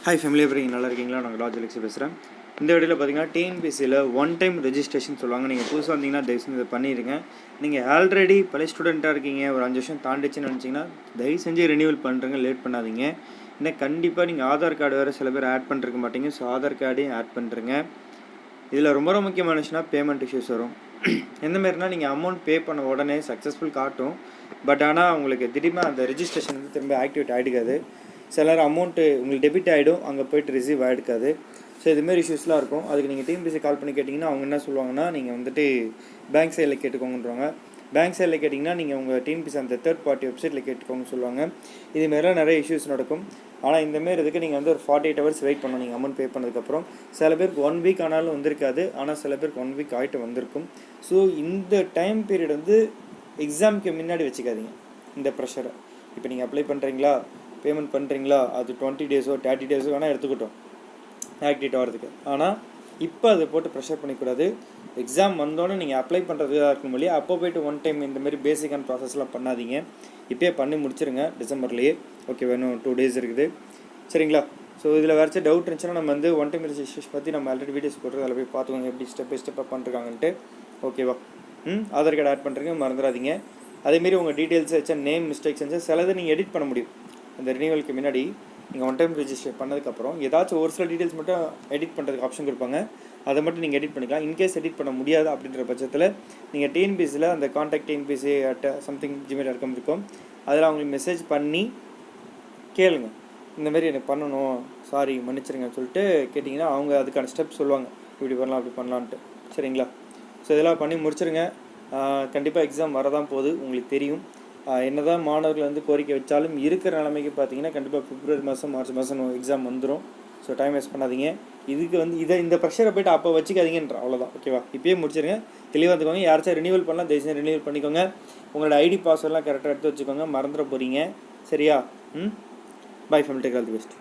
Hi family எப்படி நல்லா இருக்கீங்களா? நாங்கள் ராஜலக்ஷி பேசுகிறேன். இந்த வீடியோவில் பார்த்தீங்கன்னா டிஎன்பிஎஸ்சியில் ஒன் டைம் ரெஜிஸ்ட்ரேஷன் சொல்லுவாங்க. நீங்கள் புதுசாக வந்தீங்கன்னா தயவுசெஞ்சு இதை பண்ணிடுங்க. நீங்கள் ஆல்ரெடி பழைய ஸ்டூடெண்ட்டாக இருக்கீங்க, ஒரு 5 வருஷம் தாண்டிச்சுன்னு நினச்சிங்கன்னா தயவு செஞ்சு ரினியூவல் பண்ணுறங்க, லேட் பண்ணாதீங்க. ஏன்னா கண்டிப்பாக நீங்கள் ஆதார் கார்டு வேறு சில பேர் ஆட் பண்ணிருக்க மாட்டீங்க. ஸோ ஆதார் கார்டையும் ஆட் பண்ணுறங்க. இதில் ரொம்ப முக்கியமான விஷயம்னா பேமெண்ட் இஷ்யூஸ் வரும். எந்தமாரினா நீங்கள் அமௌண்ட் பே பண்ண உடனே சக்ஸஸ்ஃபுல் காட்டும். பட் ஆனால் உங்களுக்கு திடீர்னு அந்த ரெஜிஸ்ட்ரேஷன் வந்து திரும்ப ஆக்டிவேட் ஆகிடுக்காது. சிலர் அமௌண்ட்டு உங்களுக்கு டெபிட் ஆகிடும், அங்கே போய்ட்டு ரிசீவ் ஆகிடுக்காது. ஸோ இதுமாரி இஷ்யூஸ்லாம் இருக்கும். அதுக்கு நீங்கள் டிஎன்பிஎஸ்சி கால் பண்ணி கேட்டிங்கன்னா அவங்க என்ன சொல்லுவாங்கன்னா, நீங்கள் வந்துட்டு பேங்க் சைடில் கேட்டுக்கோங்கன்றாங்க. பேங்க் சைடில் கேட்டிங்கன்னா நீங்கள் உங்கள் டிஎன்பிஎஸ்சி அந்த தேர்ட் பார்ட்டி வெப்சைட்டில் கேட்டுக்கோங்கன்னு சொல்லுவாங்க. இதுமாரிலாம் நிறைய இஷ்யூஸ் நடக்கும். ஆனால் இந்தமாரி இதுக்கு நீங்கள் வந்து ஒரு 48 hours வெயிட் பண்ணணும். நீங்கள் அமௌண்ட் பே பண்ணதுக்கப்புறம் சில பேருக்கு 1 week ஆனாலும் வந்திருக்காது, ஆனால் சில பேருக்கு 1 week ஆகிட்டு வந்திருக்கும். ஸோ இந்த டைம் பீரியட் வந்து எக்ஸாமுக்கு முன்னாடி வச்சுக்காதீங்க இந்த ப்ரெஷரை. இப்போ நீங்கள் அப்ளை பண்ணுறீங்களா, பேமெண்ட் பண்ணுறீங்களா, அது 20 days 30 days வேணால் எடுத்துக்கிட்டோம் ஆக்டிவேட் ஆகிறதுக்கு. ஆனால் இப்போ அதை போட்டு ப்ரெஷர் பண்ணிக்கூடாது. எக்ஸாம் வந்தோன்னே நீங்கள் அப்ளை பண்ணுறதுக்காக இருக்கும் இல்லையா, அப்போ போய்ட்டு ஒன் டைம் இந்தமாரி பேசிக்கான ப்ராசஸ்லாம் பண்ணாதீங்க. இப்போயே பண்ணி முடிச்சிருங்க டிசம்பர்லேயே. ஓகே, வேணும் 2 days இருக்குது, சரிங்களா? ஸோ இதில் வேறு டவுட் இருந்துச்சுன்னா நம்ம வந்து ஒன் டைம் ரெஜிஸ்ட்ரேஷன் பற்றி நம்ம ஆல்ரெடி வீடியோஸ் போட்டுருக்கு, அதில் போய் பார்த்துக்கோங்க எப்படி ஸ்டெப் பை ஸ்டெப்பாக பண்ணிருக்காங்கன்ட்டு. ஓகேவா? ஆதார் கார்டு ஆட் பண்ணுறீங்க, மறந்துடாதீங்க. அதேமாரி உங்கள் டீட்டெயில்ஸ் வச்சா நேம் மிஸ்டேக்ஸ் இருந்துச்சு சிலது நீங்கள் எடிட் பண்ண முடியும். அந்த ரினியூவலுக்கு முன்னாடி நீங்கள் ஒன் டைம் ரெஜிஸ்டர் பண்ணதுக்கப்புறம் ஏதாச்சும் ஒரு சில டீட்டெயில்ஸ் மட்டும் எடிட் பண்ணுறதுக்கு ஆப்ஷன் கொடுப்பாங்க. அதை மட்டும் நீங்கள் எடிட் பண்ணிக்கலாம். இன்கேஸ் எடிட் பண்ண முடியாது அப்படின்ற பட்சத்தில் நீங்கள் டிஎன்பிஎஸ்சியில் அந்த காண்டாக்ட் டிஎன்பிஎஸ்சி சம்திங் gmail.com இருக்கும், அதில் அவங்களுக்கு மெசேஜ் பண்ணி கேளுங்க, இந்தமாரி எனக்கு பண்ணணும், சாரி மன்னிச்சிருங்கன்னு சொல்லிட்டு கேட்டிங்கன்னா அவங்க அதுக்கான ஸ்டெப் சொல்லுவாங்க, இப்படி பண்ணலாம் அப்படி பண்ணலான்ட்டு. சரிங்களா? ஸோ இதெல்லாம் பண்ணி முடிச்சிருங்க. கண்டிப்பாக எக்ஸாம் வரதான் போகுது, உங்களுக்கு தெரியும். என்னதான் மாணவர்கள் வந்து கோரிக்கை வச்சாலும் இருக்கிற நிலைமைக்கு பார்த்தீங்கன்னா கண்டிப்பாக பிப்ரவரி மாதம் மார்ச் மாதம் எக்ஸாம் வந்துடும். ஸோ டைம் வேஸ்ட் பண்ணாதீங்க. இதுக்கு வந்து இந்த ப்ரெஷரை போய்ட்டு அப்போ வச்சுக்காதீங்கன்ற, அவ்வளோதான். ஓகேவா? இப்போயே முடிச்சிருங்க, தெளிவாக இருந்துக்கோங்க. யாராச்சும் ரினியூவல் பண்ணலாம் தயவுசெய்து ரினியூவல் பண்ணிக்கோங்க. உங்களோட ஐடி பாஸ்வேர்டெலாம் கரெக்டாக எடுத்து வச்சுக்கோங்க, மறந்துட போகிறீங்க. சரியா? Bye family, take all the best.